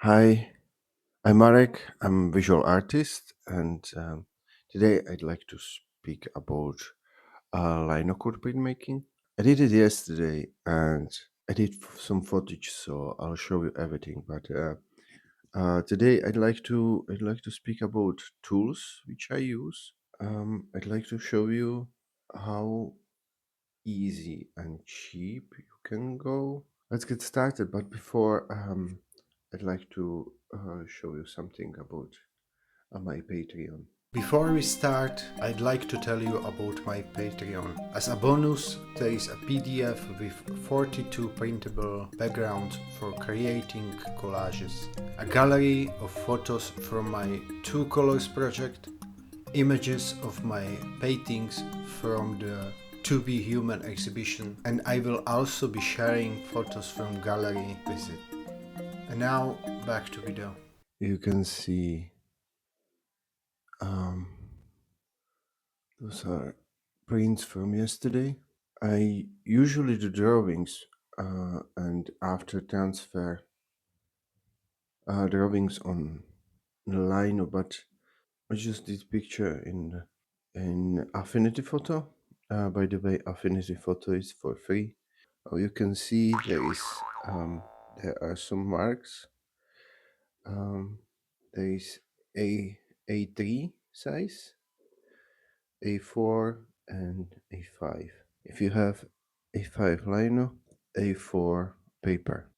Hi, I'm Marek. I'm a visual artist, and today I'd like to speak about lino printmaking. I did it yesterday, and I did some footage, so I'll show you everything. But today I'd like to speak about tools which I use. I'd like to show you how easy and cheap you can go. Let's get started. But before, I'd like to show you something about my Patreon. Before we start, I'd like to tell you about my Patreon. As a bonus, there is a PDF with 42 printable backgrounds for creating collages, a gallery of photos from my Two Colors project, images of my paintings from the To Be Human exhibition, and I will also be sharing photos from gallery visit. And now back to video. You can see um, those are prints from yesterday. I usually do drawings and after transfer drawings on Lino, but I just did picture in Affinity Photo. By the way, Affinity Photo is for free. Oh, you can see there are some marks. Um, there is A3 size, A4, and A5. If you have A5 lino, A4 paper,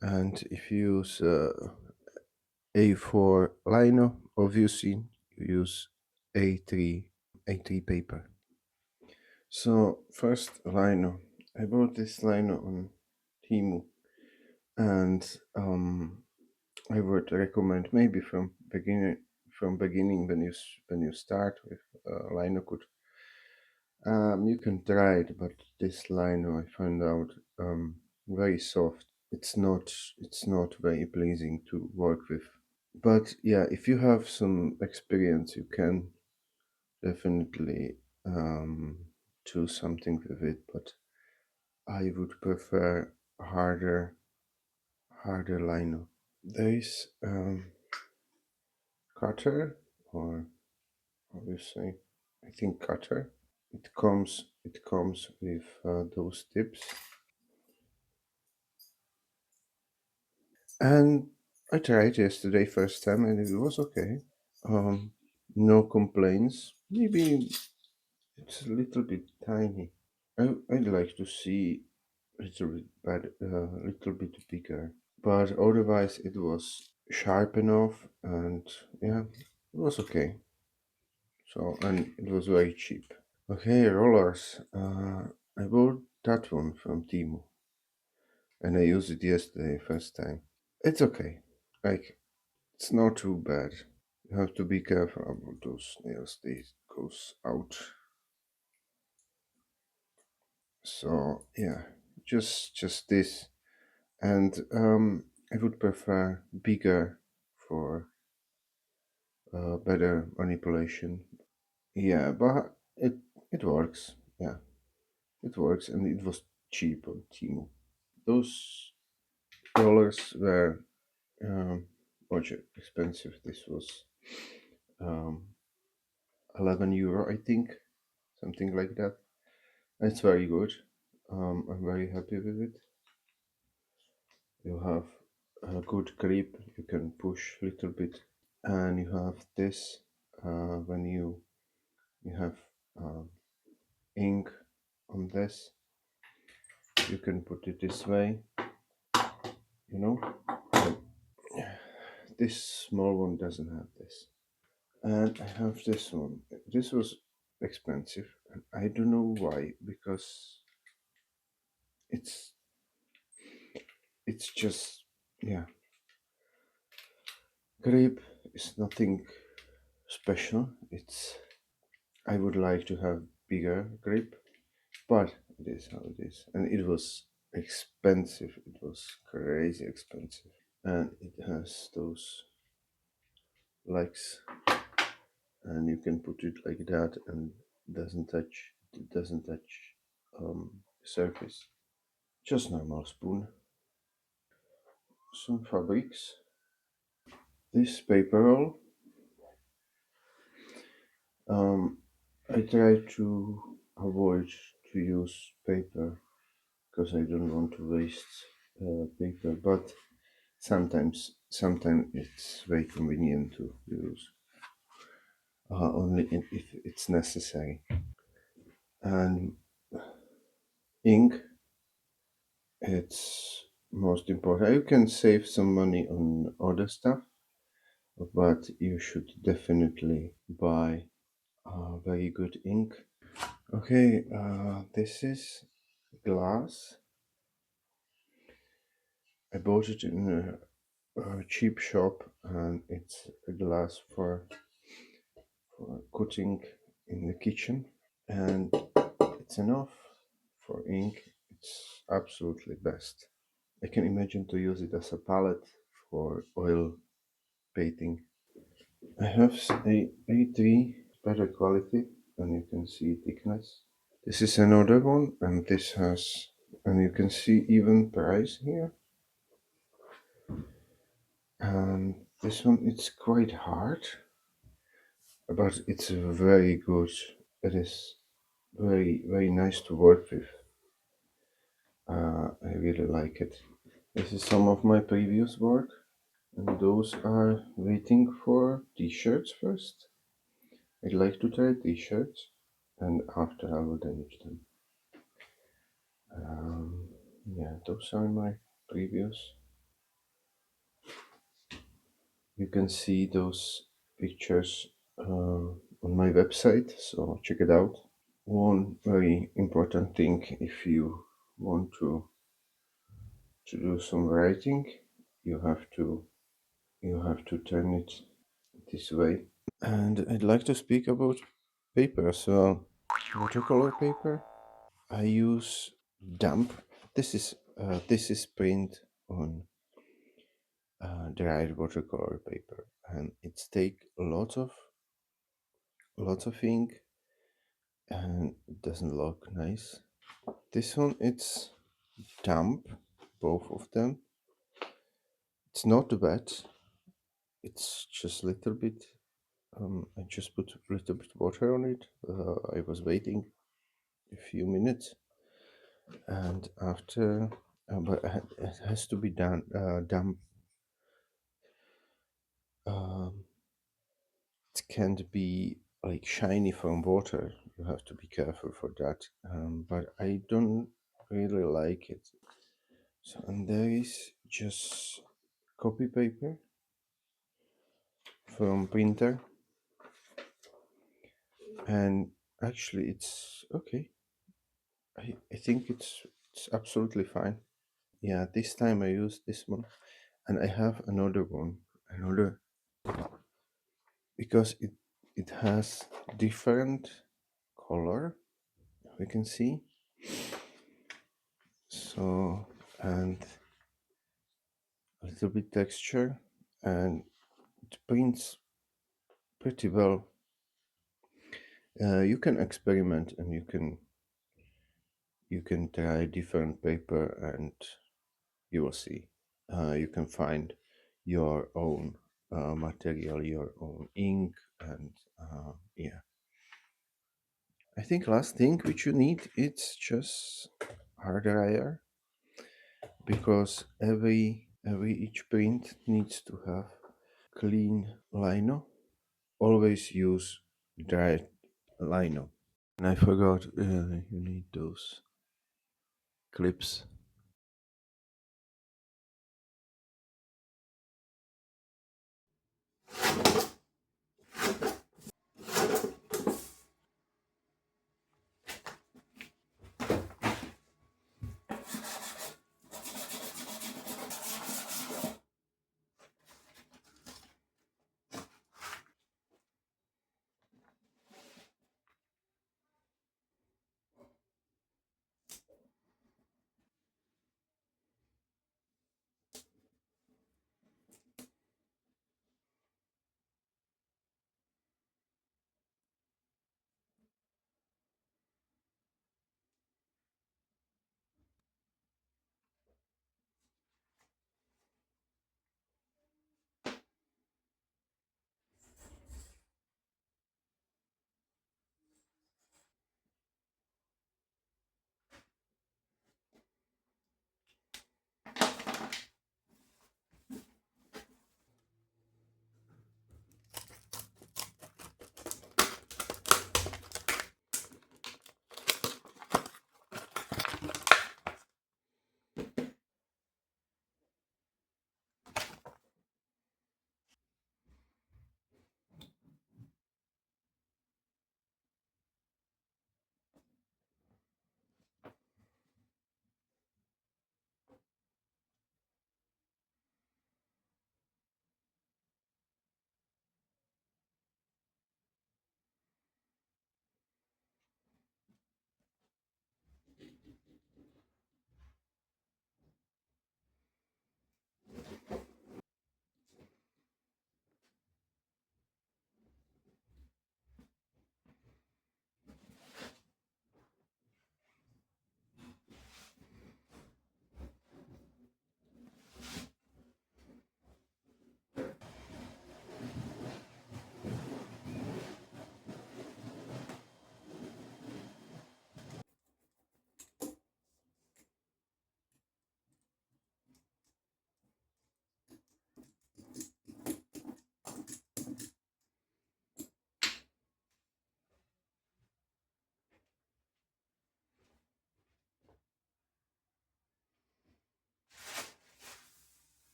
and if you use A4 lino, obviously you use A3 paper. So first lino. I bought this lino on Timu, and I would recommend maybe from beginning when you start with lino cut. You can try it, but this lino I found out very soft. It's not very pleasing to work with. But yeah, if you have some experience, you can definitely do something with it. But I would prefer harder lino. There is cutter, or how do you say? I think cutter. It comes with those tips, and I tried yesterday first time, and it was okay. Um, no complaints. Maybe it's a little bit tiny. I'd like to see a little bit bigger. But otherwise, it was sharp enough, and yeah, it was okay. So, and it was very cheap. Okay, rollers. I bought that one from Timo, and I used it yesterday first time. It's okay. Like, it's not too bad. You have to be careful about those nails. They goes out. So yeah, just this, and I would prefer bigger for better manipulation. Yeah, but it works. Yeah, it works, and it was cheap on Temu. Those rollers were much expensive. This was um, €11, I think, something like that. It's very good. I'm very happy with it. You have a good grip. You can push a little bit, and you have this when you have uh, ink on this. You can put it this way. You know, this small one doesn't have this, and I have this one. This was expensive, and I don't know why, because it's it's just, yeah, grip is nothing special. It's I would like to have bigger grip, but it is how it is. And it was expensive. It was crazy expensive. And it has those legs, and you can put it like that, and it doesn't touch surface. Just normal spoon. some fabrics. This paper roll, um, I try to avoid to use paper because I don't want to waste paper, but sometimes it's very convenient to use only if it's necessary. And ink, it's most important. You can save some money on other stuff, but you should definitely buy very good ink. Okay, this is glass. I bought it in a cheap shop, and it's a glass for cutting in the kitchen, and it's enough for ink. It's absolutely best. I can imagine to use it as a palette for oil painting. I have A3 better quality, and you can see thickness. This is another one, and this has, and you can see even price here. And this one, it's quite hard, but it's very good. It is very nice to work with. I really like it. This is some of my previous work, and those are waiting for t-shirts first. I'd like to try t-shirts, and after I will damage them. Um, yeah, those are my previous. You can see those pictures on my website, so check it out. One very important thing if you want to do some writing, you have to turn it this way. And I'd like to speak about paper as well. Watercolor paper. I use damp. This is print on dried watercolor paper, and it's take lots of ink, and it doesn't look nice. This one, it's damp, both of them. It's not bad. It's just a little bit. I just put a little bit water on it. I was waiting a few minutes, and after, but it has to be done damp. Um, it can't be like shiny from water. You have to be careful for that. But I don't really like it. So, and there is just copy paper from printer, and actually it's okay. I think it's absolutely fine. Yeah, this time I used this one, and I have another because it has different color. We can see so, and a little bit texture, and it prints pretty well. You can experiment, and you can try different paper, and you will see. You can find your own material, your own ink, and yeah. I think last thing which you need it's just hard dryer, because every each print needs to have clean lino. Always use dried lino. And I forgot you need those clips.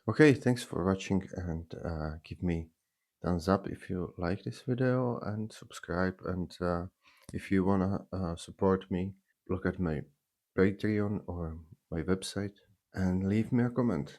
Okay, thanks for watching and give me thumbs up if you like this video and subscribe. And if you wanna support me, look at my Patreon or my website and leave me a comment.